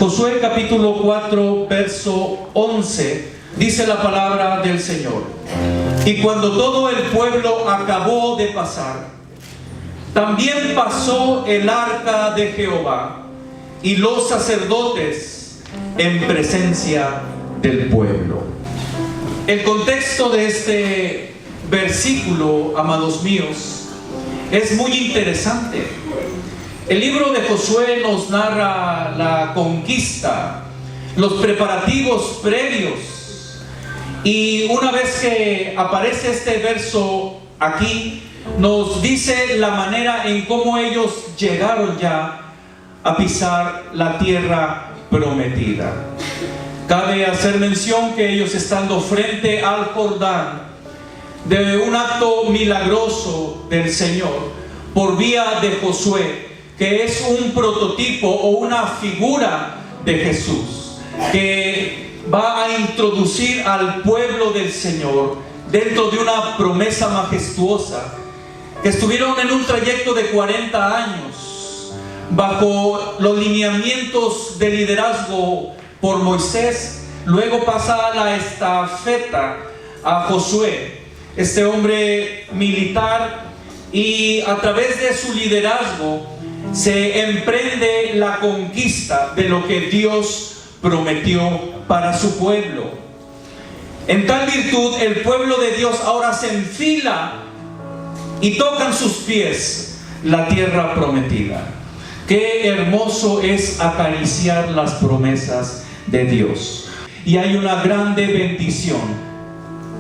Josué capítulo 4, verso 11, dice la palabra del Señor: y cuando todo el pueblo acabó de pasar, también pasó el arca de Jehová y los sacerdotes en presencia del pueblo. El contexto de este versículo, amados míos, es muy interesante. El libro de Josué nos narra la conquista, los preparativos previos, y una vez que aparece este verso aquí, nos dice la manera en cómo ellos llegaron ya a pisar la tierra prometida. Cabe hacer mención que ellos, estando frente al Jordán, de un acto milagroso del Señor por vía de Josué, que es un prototipo o una figura de Jesús, que va a introducir al pueblo del Señor dentro de una promesa majestuosa, que estuvieron en un trayecto de 40 años bajo los lineamientos de liderazgo por Moisés. Luego pasa la estafeta a Josué, este hombre militar, y a través de su liderazgo se emprende la conquista de lo que Dios prometió para su pueblo. En tal virtud, el pueblo de Dios ahora se enfila y tocan sus pies la tierra prometida. Qué hermoso es acariciar las promesas de Dios. Y hay una grande bendición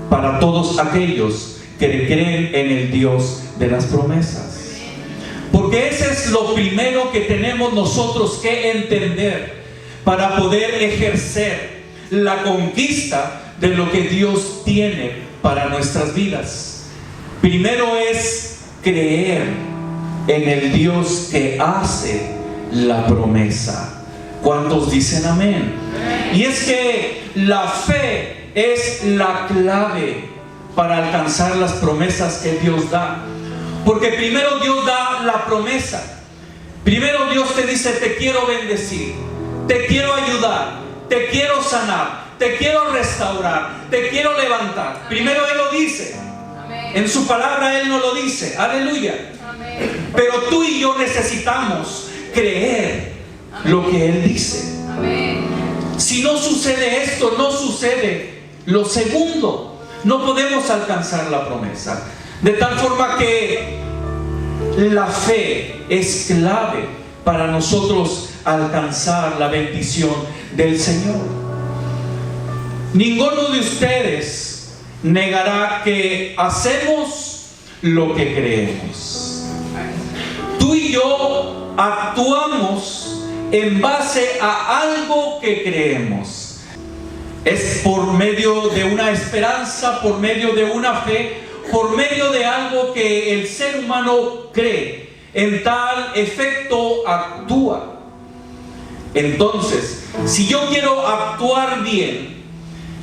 para todos aquellos que creen en el Dios de las promesas. Porque ese es lo primero que tenemos nosotros que entender para poder ejercer la conquista de lo que Dios tiene para nuestras vidas. Primero es creer en el Dios que hace la promesa. ¿Cuántos dicen amén? Y es que la fe es la clave para alcanzar las promesas que Dios da. Porque primero Dios da la promesa. Primero Dios te dice: te quiero bendecir, te quiero ayudar, te quiero sanar, te quiero restaurar, te quiero levantar. Primero Él lo dice. En su palabra Él no lo dice. Aleluya. Pero tú y yo necesitamos creer lo que Él dice. Si no sucede esto, no sucede lo segundo. No podemos alcanzar la promesa. De tal forma que la fe es clave para nosotros alcanzar la bendición del Señor. Ninguno de ustedes negará que hacemos lo que creemos. Tú y yo actuamos en base a algo que creemos. Es por medio de una esperanza, por medio de una fe, por medio de algo que el ser humano cree. En tal efecto actúa. Entonces, si yo quiero actuar bien,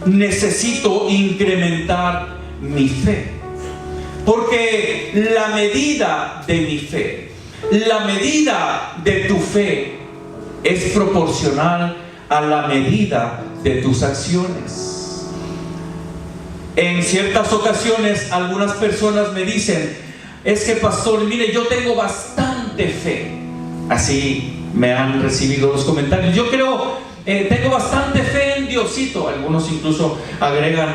necesito incrementar mi fe. Porque la medida de mi fe, la medida de tu fe, es proporcional a la medida de tus acciones. En ciertas ocasiones algunas personas me dicen: es que pastor, mire, yo tengo bastante fe. Así me han recibido los comentarios. Yo creo, tengo bastante fe en Diosito. Algunos incluso agregan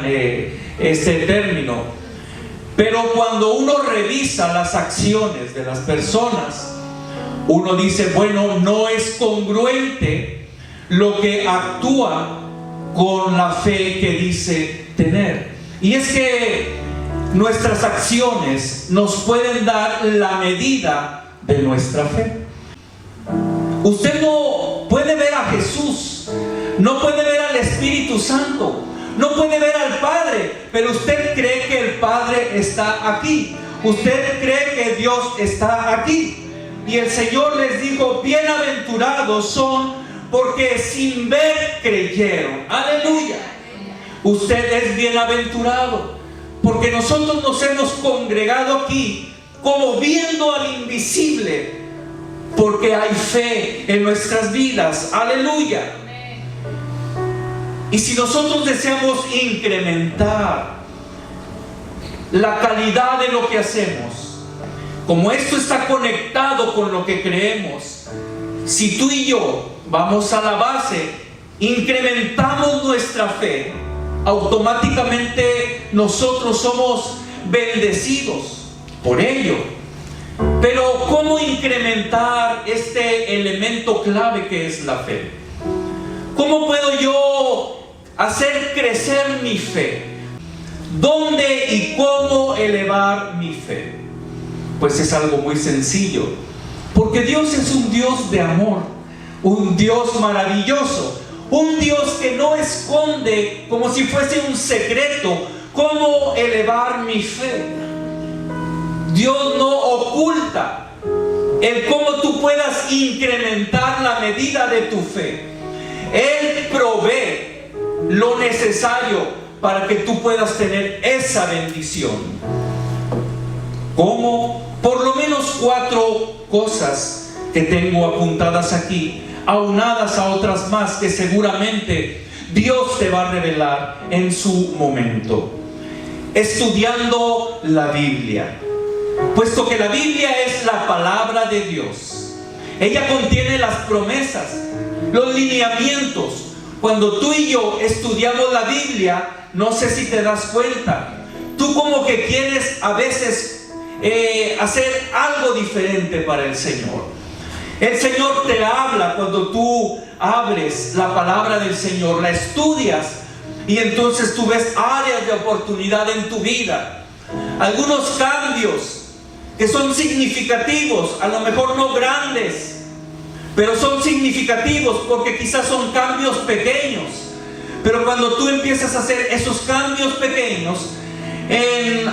este término. Pero cuando uno revisa las acciones de las personas, uno dice: bueno, no es congruente lo que actúa con la fe que dice tener. Y es que nuestras acciones nos pueden dar la medida de nuestra fe. Usted no puede ver a Jesús, no puede ver al Espíritu Santo, no puede ver al Padre, pero usted cree que el Padre está aquí. Usted cree que Dios está aquí. Y el Señor les dijo: bienaventurados son porque sin ver creyeron. Aleluya. Usted es bienaventurado porque nosotros nos hemos congregado aquí como viendo al invisible porque hay fe en nuestras vidas. Aleluya. Y si nosotros deseamos incrementar la calidad de lo que hacemos, como esto está conectado con lo que creemos, si tú y yo vamos a la base, incrementamos nuestra fe, automáticamente nosotros somos bendecidos por ello. Pero ¿cómo incrementar este elemento clave que es la fe? ¿Cómo puedo yo hacer crecer mi fe? ¿Dónde y cómo elevar mi fe? Pues es algo muy sencillo, porque Dios es un Dios de amor, un Dios maravilloso, un Dios que no esconde como si fuese un secreto cómo elevar mi fe. Dios no oculta el cómo tú puedas incrementar la medida de tu fe. Él provee lo necesario para que tú puedas tener esa bendición. ¿Cómo? Por lo menos 4 cosas que tengo apuntadas aquí, aunadas a otras más que seguramente Dios te va a revelar en su momento. Estudiando la Biblia, puesto que la Biblia es la palabra de Dios. Ella contiene las promesas, los lineamientos. Cuando tú y yo estudiamos la Biblia, no sé si te das cuenta, tú como que quieres a veces hacer algo diferente para el Señor. El Señor te habla cuando tú abres la palabra del Señor, la estudias, y entonces tú ves áreas de oportunidad en tu vida, algunos cambios que son significativos, a lo mejor no grandes, pero son significativos porque quizás son cambios pequeños. Pero cuando tú empiezas a hacer esos cambios pequeños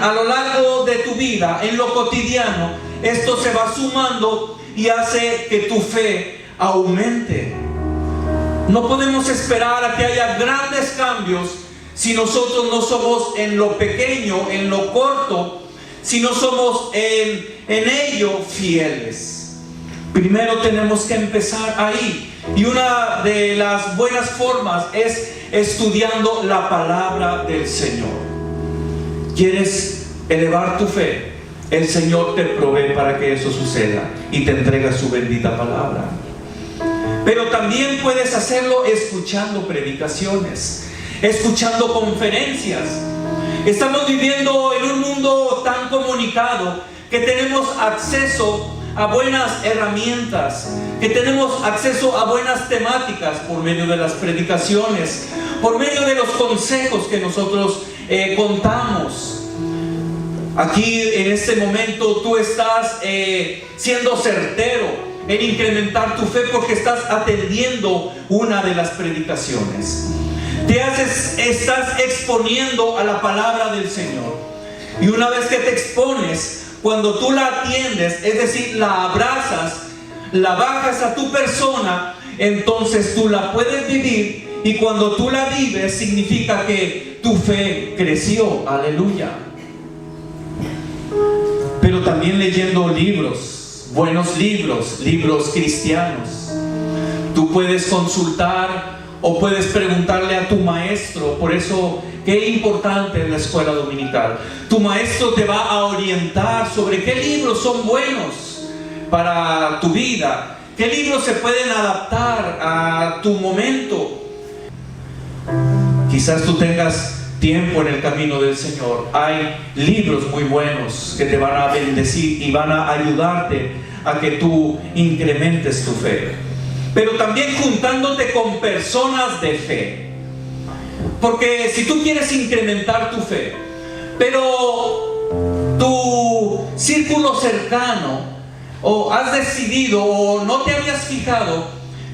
a lo largo de tu vida, en lo cotidiano, esto se va sumando y hace que tu fe aumente. No podemos esperar a que haya grandes cambios si nosotros no somos en lo pequeño, en lo corto, si no somos en ello fieles. Primero tenemos que empezar ahí, y una de las buenas formas es estudiando la palabra del Señor. ¿Quieres elevar tu fe? El Señor te provee para que eso suceda y te entrega su bendita palabra. Pero también puedes hacerlo escuchando predicaciones, escuchando conferencias. Estamos viviendo en un mundo tan comunicado que tenemos acceso a buenas herramientas, que tenemos acceso a buenas temáticas por medio de las predicaciones, por medio de los consejos que nosotros contamos. Aquí en este momento tú estás siendo certero en incrementar tu fe porque estás atendiendo una de las predicaciones. Estás exponiendo a la palabra del Señor. Y una vez que te expones, cuando tú la atiendes, es decir, la abrazas, la bajas a tu persona, entonces tú la puedes vivir. Y cuando tú la vives, significa que tu fe creció. Aleluya. Pero también leyendo libros, buenos libros, libros cristianos. Tú puedes consultar o puedes preguntarle a tu maestro. Por eso, qué importante es la escuela dominical. Tu maestro te va a orientar sobre qué libros son buenos para tu vida, qué libros se pueden adaptar a tu momento. Quizás tú tengas tiempo en el camino del Señor. Hay libros muy buenos que te van a bendecir y van a ayudarte a que tú incrementes tu fe. Pero también juntándote con personas de fe. Porque si tú quieres incrementar tu fe, pero tu círculo cercano, o has decidido o no te habías fijado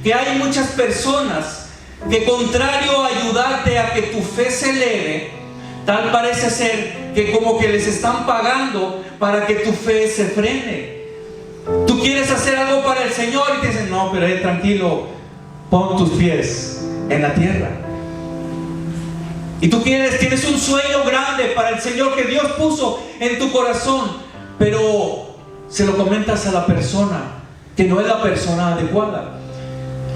que hay muchas personas que, contrario a ayudarte a que tu fe se eleve, tal parece ser que como que les están pagando para que tu fe se frene. Tú quieres hacer algo para el Señor y te dicen: no, pero tranquilo, pon tus pies en la tierra. Y tú tienes un sueño grande para el Señor que Dios puso en tu corazón, pero se lo comentas a la persona que no es la persona adecuada.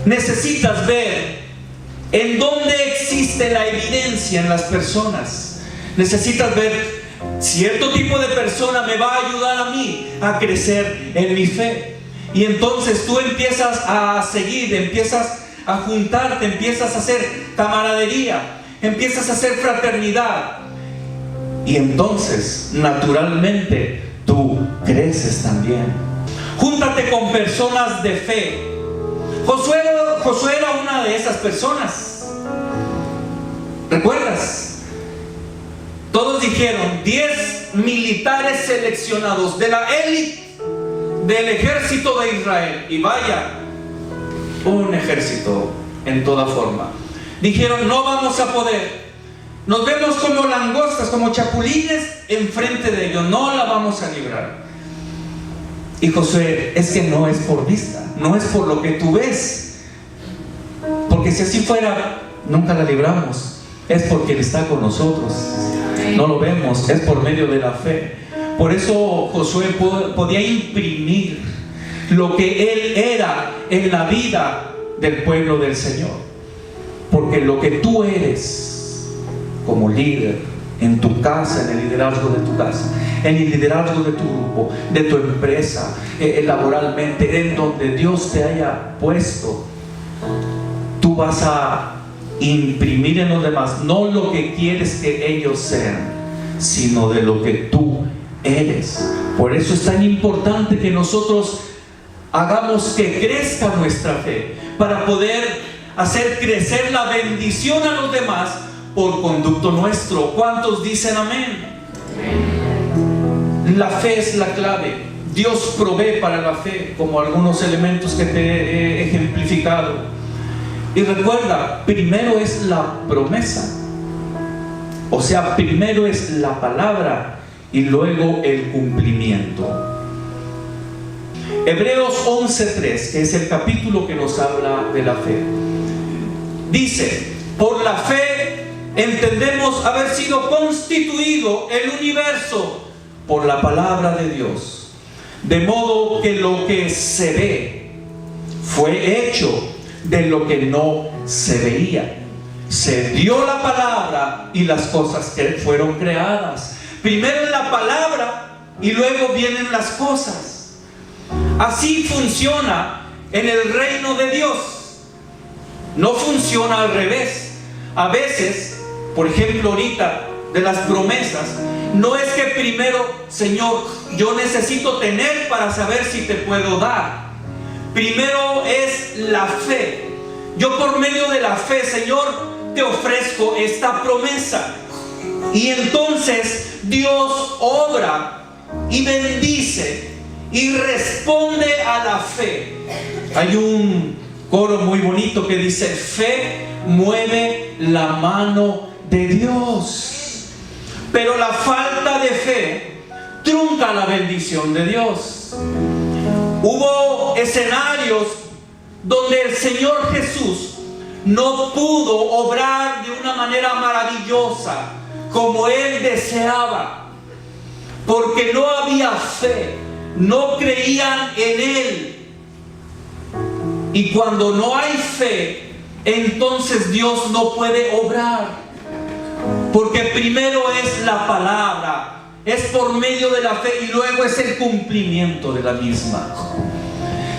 Necesitas ver en dónde existe la evidencia en las personas. Necesitas ver, cierto tipo de persona me va a ayudar a mí a crecer en mi fe. Y entonces tú empiezas a seguir, empiezas a juntarte, empiezas a hacer camaradería, empiezas a hacer fraternidad. Y entonces, naturalmente, tú creces también. Júntate con personas de fe. Josué era una de esas personas. ¿Recuerdas? Todos dijeron 10 militares seleccionados de la élite del ejército de Israel. Y vaya, un ejército en toda forma. Dijeron, no vamos a poder. Nos vemos como langostas, como chapulines enfrente de ellos. No la vamos a librar. Y Josué, es que no es por vista, no es por lo que tú ves. Porque si así fuera, nunca la libramos. Es porque Él está con nosotros. No lo vemos, es por medio de la fe. Por eso Josué podía imprimir lo que él era en la vida del pueblo del Señor. Porque lo que tú eres como líder en tu casa, en el liderazgo de tu casa, en el liderazgo de tu grupo, de tu empresa, laboralmente, en donde Dios te haya puesto, tú vas a imprimir en los demás no lo que quieres que ellos sean, sino de lo que tú eres. Por eso es tan importante que nosotros hagamos que crezca nuestra fe, para poder hacer crecer la bendición a los demás por conducto nuestro. ¿Cuántos dicen amén? La fe es la clave. Dios provee para la fe, como algunos elementos que te he ejemplificado. Y recuerda, primero es la promesa. O sea, primero es la palabra y luego el cumplimiento. Hebreos 11:3, que es el capítulo que nos habla de la fe, dice: por la fe entendemos haber sido constituido el universo por la palabra de Dios, de modo que lo que se ve fue hecho de lo que no se veía. Se dio la palabra y las cosas que fueron creadas. Primero es la palabra y luego vienen las cosas. Así funciona en el reino de Dios. No funciona al revés. A veces, por ejemplo ahorita, de las promesas, no es que primero, Señor, yo necesito tener para saber si te puedo dar. Primero es la fe. Yo por medio de la fe, Señor, te ofrezco esta promesa. Y entonces Dios obra y bendice y responde a la fe. Hay un coro muy bonito que dice: fe mueve la mano de Dios. Pero la falta de fe trunca la bendición de Dios. Hubo escenarios donde el Señor Jesús no pudo obrar de una manera maravillosa como Él deseaba, porque no había fe, no creían en Él. Y cuando no hay fe, entonces Dios no puede obrar, porque primero es la palabra, es por medio de la fe y luego es el cumplimiento de la misma.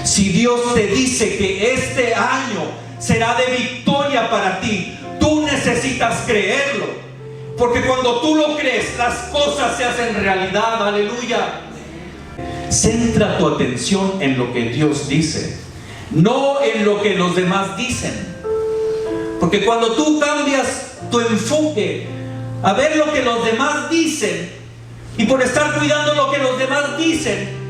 Si Dios te dice que este año será de victoria para ti, tú necesitas creerlo, porque cuando tú lo crees, las cosas se hacen realidad. Aleluya. Centra tu atención en lo que Dios dice, no en lo que los demás dicen. Porque cuando tú cambias tu enfoque a ver lo que los demás dicen, y por estar cuidando lo que los demás dicen,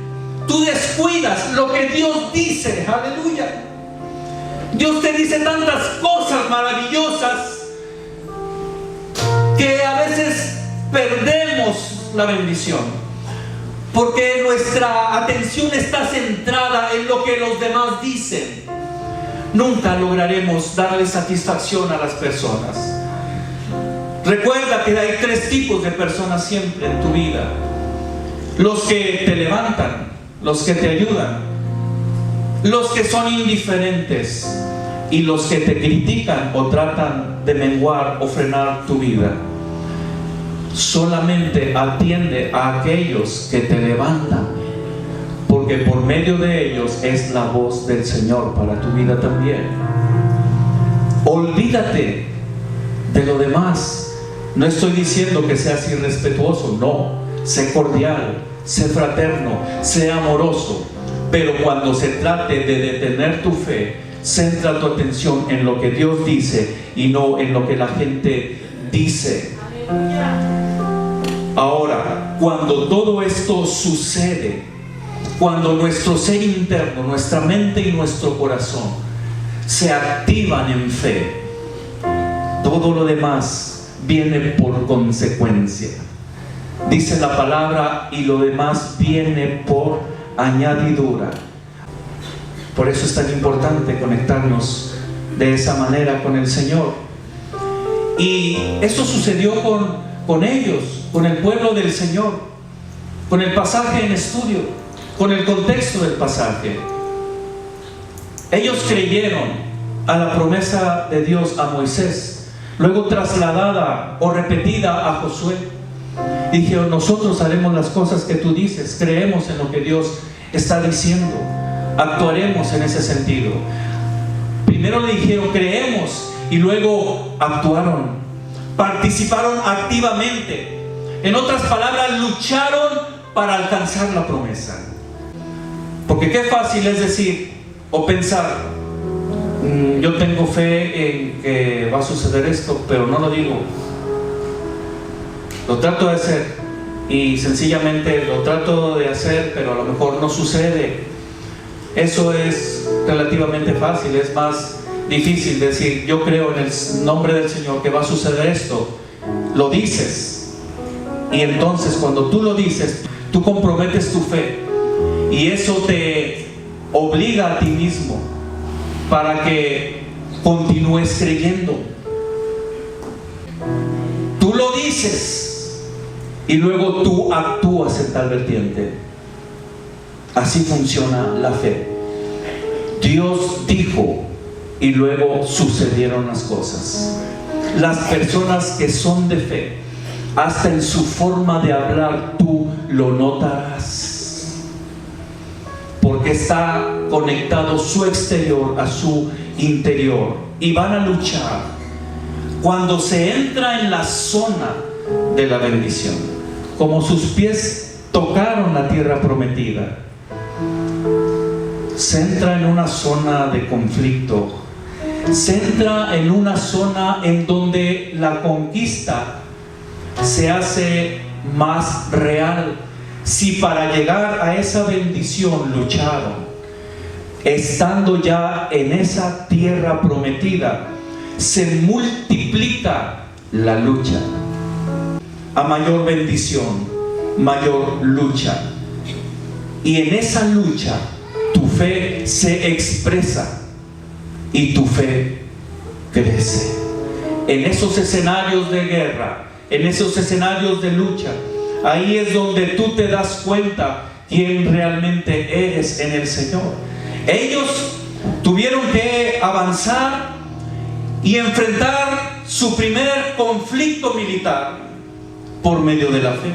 tú descuidas lo que Dios dice. Aleluya. Dios te dice tantas cosas maravillosas que a veces perdemos la bendición, porque nuestra atención está centrada en lo que los demás dicen. Nunca lograremos darle satisfacción a las personas. Recuerda que hay 3 tipos de personas siempre en tu vida: los que te levantan, los que te ayudan los que son indiferentes y los que te critican o tratan de menguar o frenar tu vida. Solamente atiende a aquellos que te levantan, porque por medio de ellos es la voz del Señor para tu vida también. Olvídate de lo demás. No estoy diciendo que seas irrespetuoso, no. Sé cordial, sé fraterno, sé amoroso. Pero cuando se trate de detener tu fe, centra tu atención en lo que Dios dice y no en lo que la gente dice. Ahora, cuando todo esto sucede, cuando nuestro ser interno, nuestra mente y nuestro corazón se activan en fe, todo lo demás viene por consecuencia. Dice la palabra, y lo demás viene por añadidura. Por eso es tan importante conectarnos de esa manera con el Señor. Y esto sucedió con ellos, con el pueblo del Señor, con el pasaje en estudio, con el contexto del pasaje. Ellos creyeron a la promesa de Dios a Moisés, luego trasladada o repetida a Josué. Dijeron, nosotros haremos las cosas que tú dices, creemos en lo que Dios está diciendo, actuaremos en ese sentido. Primero le dijeron creemos y luego actuaron, participaron activamente. En otras palabras, lucharon para alcanzar la promesa. Porque qué fácil es decir o pensar, yo tengo fe en que va a suceder esto, pero no lo digo. Lo trato de hacer y sencillamente lo trato de hacer, pero a lo mejor no sucede. Eso es relativamente fácil. Es más difícil decir, yo creo en el nombre del Señor que va a suceder esto. Lo dices, y entonces cuando tú lo dices, tú comprometes tu fe, y eso te obliga a ti mismo para que continúes creyendo. Tú lo dices y luego tú actúas en tal vertiente. Así funciona la fe. Dios dijo y luego sucedieron las cosas. Las personas que son de fe, hasta en su forma de hablar tú lo notarás, porque está conectado su exterior a su interior, y van a luchar. Cuando se entra en la zona de la bendición, como sus pies tocaron la tierra prometida, se entra en una zona de conflicto, se entra en una zona en donde la conquista se hace más real. Si para llegar a esa bendición lucharon, estando ya en esa tierra prometida, se multiplica la lucha. A mayor bendición, mayor lucha. Y en esa lucha, tu fe se expresa y tu fe crece. En esos escenarios de guerra, en esos escenarios de lucha, ahí es donde tú te das cuenta quién realmente eres en el Señor. Ellos tuvieron que avanzar y enfrentar su primer conflicto militar por medio de la fe.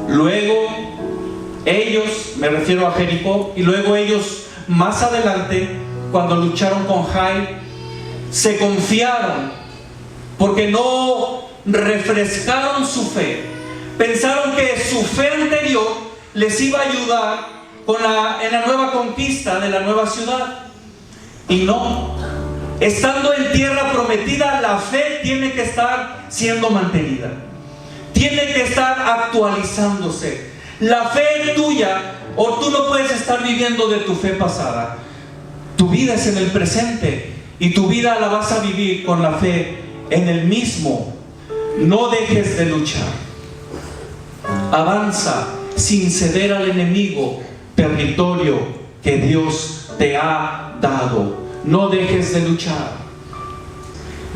Luego ellos, me refiero a Jericó, y luego ellos más adelante, cuando lucharon con Jai, se confiaron porque no refrescaron su fe. Pensaron que su fe anterior les iba a ayudar en la nueva conquista de la nueva ciudad, y no. Estando en tierra prometida, la fe tiene que estar siendo mantenida, tiene que estar actualizándose. La fe tuya, o tú no puedes estar viviendo de tu fe pasada. Tu vida es en el presente, y tu vida la vas a vivir con la fe en el mismo. No dejes de luchar. Avanza sin ceder al enemigo territorio que Dios te ha dado. No dejes de luchar.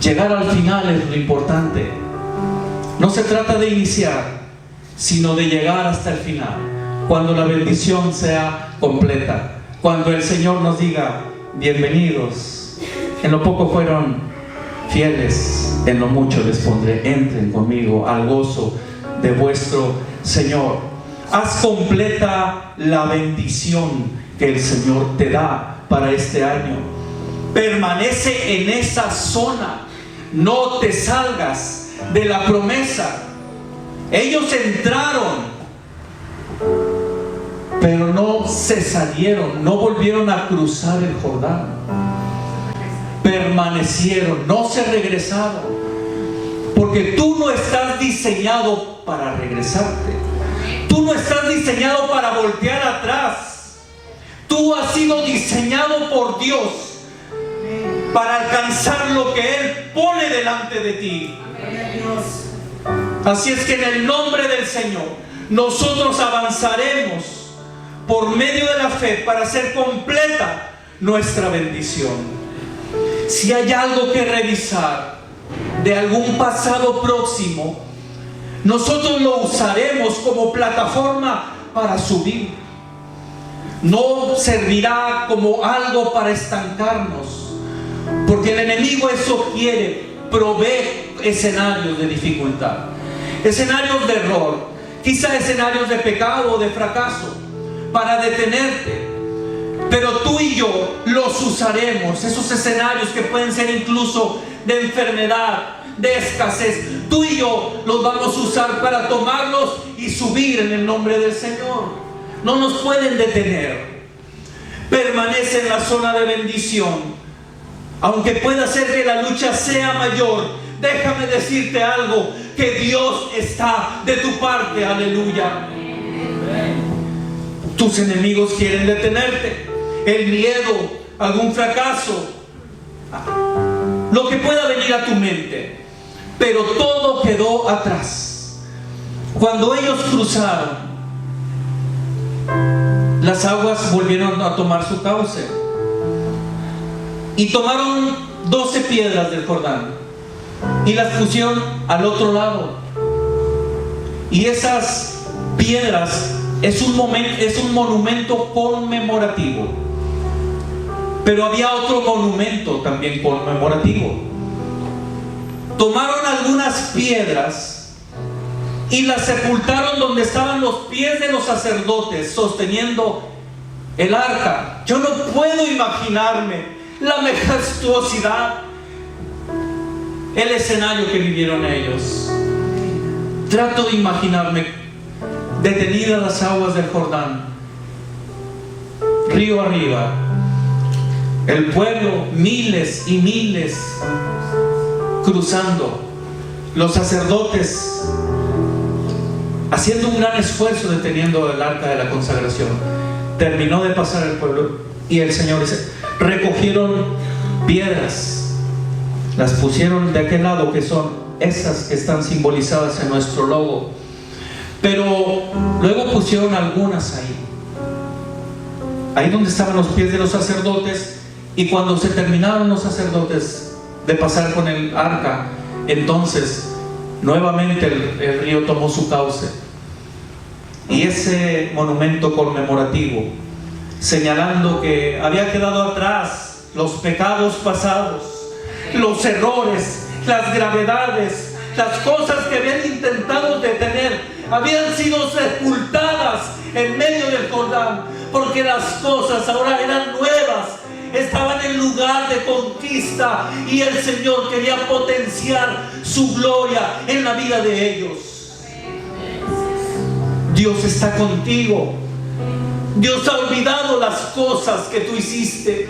Llegar al final es lo importante. No se trata de iniciar, sino de llegar hasta el final, cuando la bendición sea completa. cuando el Señor nos diga: bienvenidos, en lo poco fueron fieles, en lo mucho les pondré, entren conmigo al gozo de vuestro Señor. Haz completa la bendición que el Señor te da para este año. Permanece en esa zona, no te salgas de la promesa. Ellos entraron, pero no se salieron, no volvieron a cruzar el Jordán. Permanecieron, no se regresaron, porque tú no estás diseñado para regresarte. Tú no estás diseñado para voltear atrás. Tú has sido diseñado por Dios para alcanzar lo que Él pone delante de ti. Así es que en el nombre del Señor nosotros avanzaremos por medio de la fe para hacer completa nuestra bendición. Si hay algo que revisar de algún pasado próximo, nosotros lo usaremos como plataforma para subir. No servirá como algo para estancarnos, porque el enemigo eso quiere, provee escenarios de dificultad, escenarios de error, quizá escenarios de pecado o de fracaso para detenerte. Pero tú y yo los usaremos, esos escenarios que pueden ser incluso de enfermedad, de escasez. Tú y yo los vamos a usar para tomarlos y subir en el nombre del Señor. No nos pueden detener. Permanece en la zona de bendición. Aunque pueda ser que la lucha sea mayor, déjame decirte algo, que Dios está de tu parte. Aleluya. Tus enemigos quieren detenerte. El miedo, algún fracaso, lo que pueda venir a tu mente. Pero todo quedó atrás. Cuando ellos cruzaron, las aguas volvieron a tomar su cauce. Y tomaron 12 piedras del Jordán y las pusieron al otro lado. Y esas piedras es un monumento conmemorativo. Pero había otro monumento también conmemorativo. Tomaron algunas piedras y las sepultaron donde estaban los pies de los sacerdotes sosteniendo el arca. Yo no puedo imaginarme la majestuosidad, el escenario que vivieron ellos. Trato de imaginarme detenidas las aguas del Jordán, río arriba, el pueblo, miles y miles cruzando, los sacerdotes haciendo un gran esfuerzo deteniendo el arca de la consagración. Terminó de pasar el pueblo y el Señor dice: recogieron piedras, las pusieron de aquel lado, que son esas que están simbolizadas en nuestro logo, pero luego pusieron algunas ahí donde estaban los pies de los sacerdotes. Y cuando se terminaron los sacerdotes de pasar con el arca, entonces nuevamente el río tomó su cauce. Y ese monumento conmemorativo, señalando que había quedado atrás los pecados pasados, los errores, las gravedades, las cosas que habían intentado detener, habían sido sepultadas en medio del Jordán, porque las cosas ahora eran nuevas, estaban en lugar de conquista, y el Señor quería potenciar su gloria en la vida de ellos. Dios está contigo. Dios ha olvidado las cosas que tú hiciste,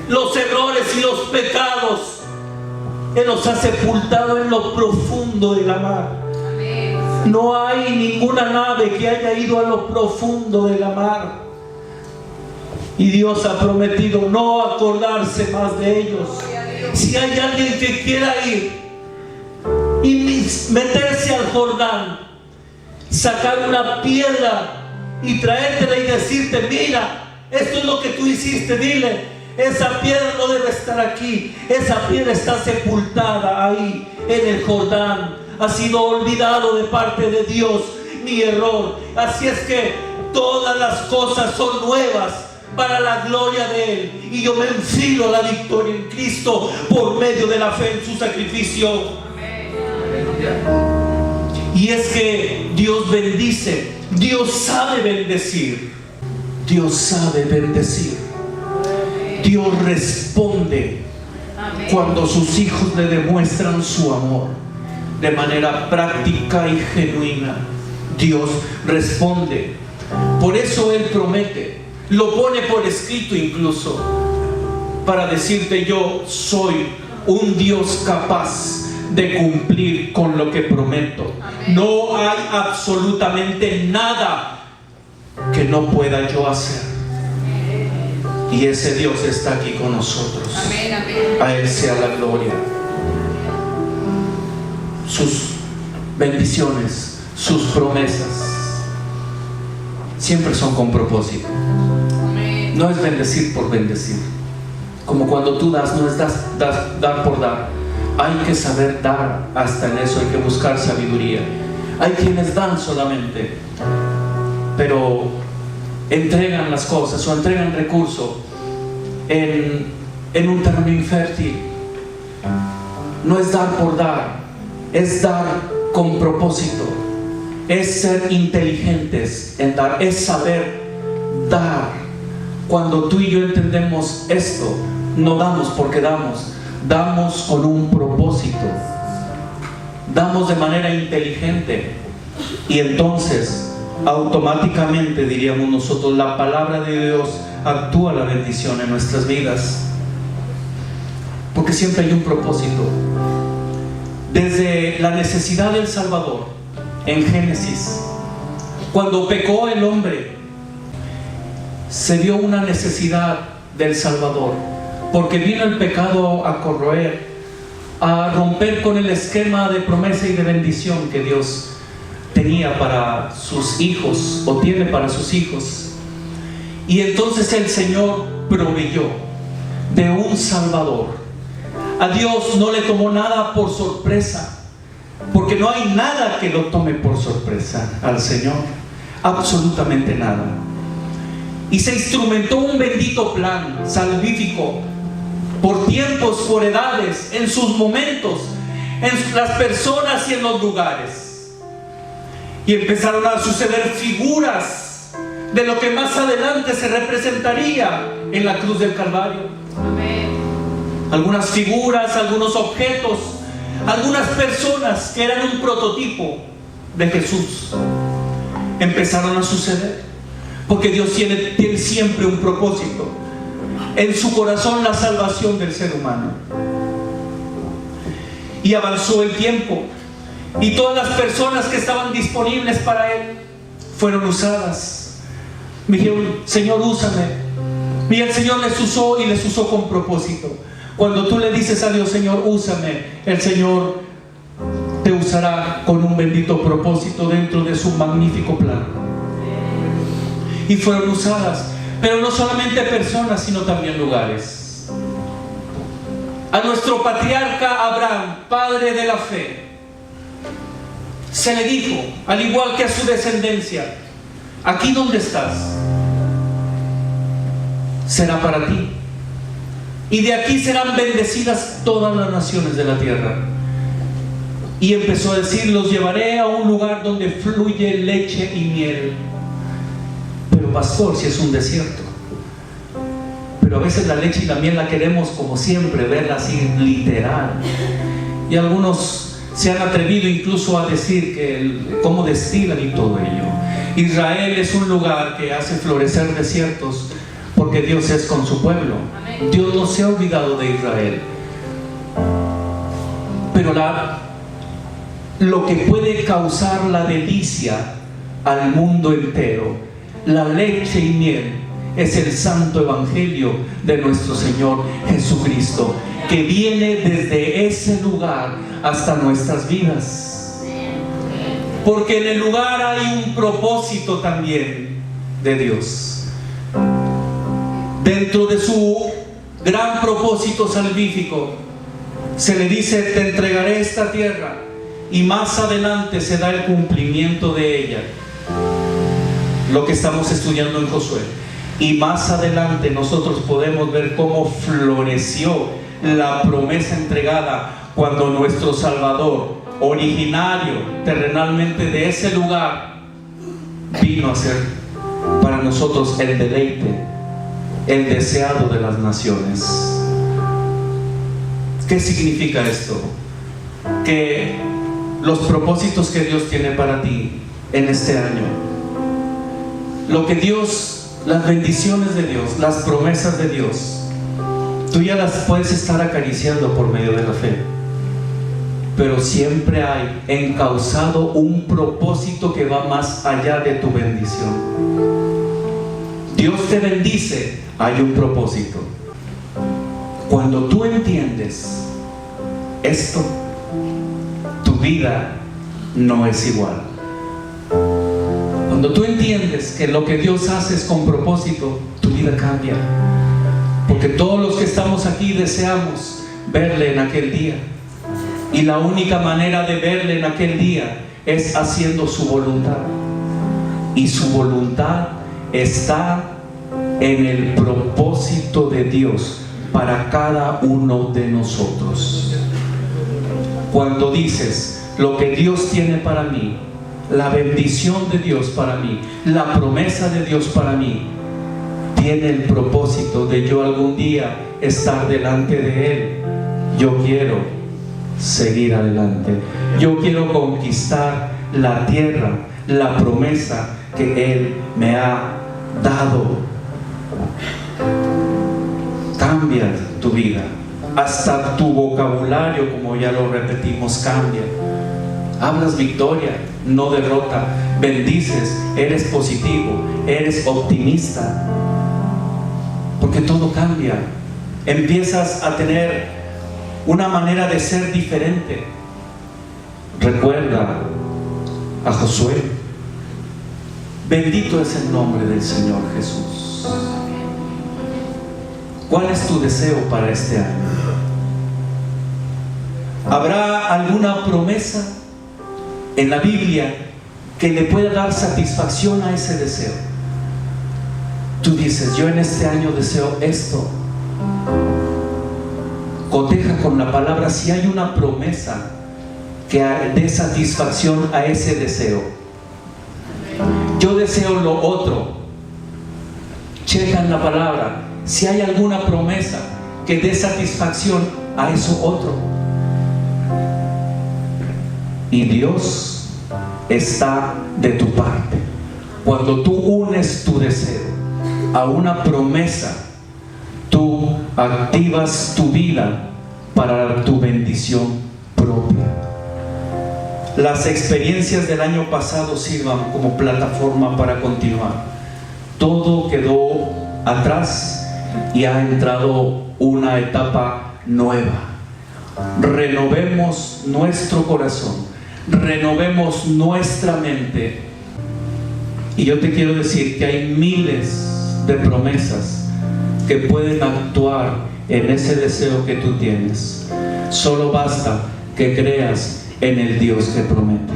los errores y los pecados. Él los ha sepultado en lo profundo de la mar. No hay ninguna nave que haya ido a lo profundo de la mar. Y Dios ha prometido no acordarse más de ellos. Si hay alguien que quiera ir y meterse al Jordán, sacar una piedra y traértela y decirte: mira, esto es lo que tú hiciste, dile: esa piedra no debe estar aquí, esa piedra está sepultada ahí en el Jordán, ha sido olvidado de parte de Dios, mi error. Así es que todas las cosas son nuevas para la gloria de Él. Y yo me enfilo a la victoria en Cristo por medio de la fe en su sacrificio. Y es que Dios bendice, Dios sabe bendecir, Dios sabe bendecir. Dios responde cuando sus hijos le demuestran su amor de manera práctica y genuina. Dios responde. Por eso Él promete, lo pone por escrito incluso, para decirte: yo soy un Dios capaz de cumplir con lo que prometo. No hay absolutamente nada que no pueda yo hacer. Y ese Dios está aquí con nosotros. A Él sea la gloria. Sus bendiciones, sus promesas siempre son con propósito. No es bendecir por bendecir. Como cuando tú das, no es dar por dar. Hay que saber dar. Hasta en eso hay que buscar sabiduría. Hay quienes dan solamente, pero entregan las cosas o entregan recursos en un terreno infértil. No es dar por dar, es dar con propósito, es ser inteligentes en dar, es saber dar. Cuando tú y yo entendemos esto, no damos porque damos, damos con un propósito, damos de manera inteligente, y entonces automáticamente, diríamos nosotros, la palabra de Dios actúa la bendición en nuestras vidas, porque siempre hay un propósito. Desde la necesidad del Salvador en Génesis, cuando pecó el hombre, se dio una necesidad del Salvador, porque vino el pecado a corroer, a romper con el esquema de promesa y de bendición que Dios tenía para sus hijos, o tiene para sus hijos. Y entonces el Señor proveyó de un Salvador. A Dios no le tomó nada por sorpresa, porque no hay nada que lo tome por sorpresa al Señor, absolutamente nada. Y se instrumentó un bendito plan salvífico, por tiempos, por edades, en sus momentos, en las personas y en los lugares. Y empezaron a suceder figuras de lo que más adelante se representaría en la cruz del Calvario. Amén. Algunas figuras, algunos objetos, algunas personas que eran un prototipo de Jesús empezaron a suceder, porque Dios tiene siempre un propósito en su corazón, la salvación del ser humano. Y avanzó el tiempo, y todas las personas que estaban disponibles para Él fueron usadas. Me dijeron: Señor, úsame. Y el Señor les usó, y les usó con propósito. Cuando tú le dices a Dios: Señor, úsame, el Señor te usará con un bendito propósito dentro de su magnífico plan. Y fueron usadas, pero no solamente personas, sino también lugares. A nuestro patriarca Abraham, padre de la fe, se le dijo, al igual que a su descendencia: aquí donde estás será para ti, y de aquí serán bendecidas todas las naciones de la tierra. Y empezó a decir: los llevaré a un lugar donde fluye leche y miel. Pero pastor, si es un desierto. Pero a veces la leche y la miel la queremos, como siempre, verla así literal. Y algunos se han atrevido incluso a decir que cómo destilan y todo ello. Israel es un lugar que hace florecer desiertos, porque Dios es con su pueblo. Dios no se ha olvidado de Israel. Pero lo que puede causar la delicia al mundo entero, la leche y miel, es el santo evangelio de nuestro Señor Jesucristo, que viene desde ese lugar hasta nuestras vidas. Porque en el lugar hay un propósito también de Dios. Dentro de su gran propósito salvífico, se le dice: te entregaré esta tierra, y más adelante se da el cumplimiento de ella. Lo que estamos estudiando en Josué. Y más adelante nosotros podemos ver cómo floreció la promesa entregada cuando nuestro Salvador, originario terrenalmente de ese lugar, vino a ser para nosotros el deleite, el deseado de las naciones. ¿Qué significa esto? Que los propósitos que Dios tiene para ti en este año, lo que Dios, las bendiciones de Dios, las promesas de Dios, tú ya las puedes estar acariciando por medio de la fe, pero siempre hay encauzado un propósito que va más allá de tu bendición. Dios te bendice, hay un propósito. Cuando tú entiendes esto, tu vida no es igual. Cuando tú entiendes que lo que Dios hace es con propósito, tu vida cambia. Porque todos los que estamos aquí deseamos verle en aquel día. Y la única manera de verle en aquel día es haciendo su voluntad. Y su voluntad está en el propósito de Dios para cada uno de nosotros. Cuando dices lo que Dios tiene para mí, la bendición de Dios para mí, la promesa de Dios para mí, tiene el propósito de yo algún día estar delante de Él. Yo quiero seguir adelante. Yo quiero conquistar la tierra, la promesa que Él me ha dado. Cambia tu vida. Hasta tu vocabulario, como ya lo repetimos, cambia. Hablas victoria, no derrota. Bendices, eres positivo, eres optimista. Porque todo cambia. Empiezas a tener una manera de ser diferente. Recuerda a Josué. Bendito es el nombre del Señor Jesús. ¿Cuál es tu deseo para este año? ¿Habrá alguna promesa en la Biblia que le pueda dar satisfacción a ese deseo? Tú dices, yo en este año deseo esto. Coteja con la palabra si hay una promesa que dé satisfacción a ese deseo. Yo deseo lo otro. Checa en la palabra si hay alguna promesa que dé satisfacción a eso otro. Y Dios está de tu parte. Cuando tú unes tu deseo a una promesa, tú activas tu vida para tu bendición propia. Las experiencias del año pasado sirvan como plataforma para continuar. Todo quedó atrás y ha entrado una etapa nueva. Renovemos nuestro corazón, renovemos nuestra mente. Y yo te quiero decir que hay miles de promesas que pueden actuar en ese deseo que tú tienes. Solo basta que creas en el Dios que promete.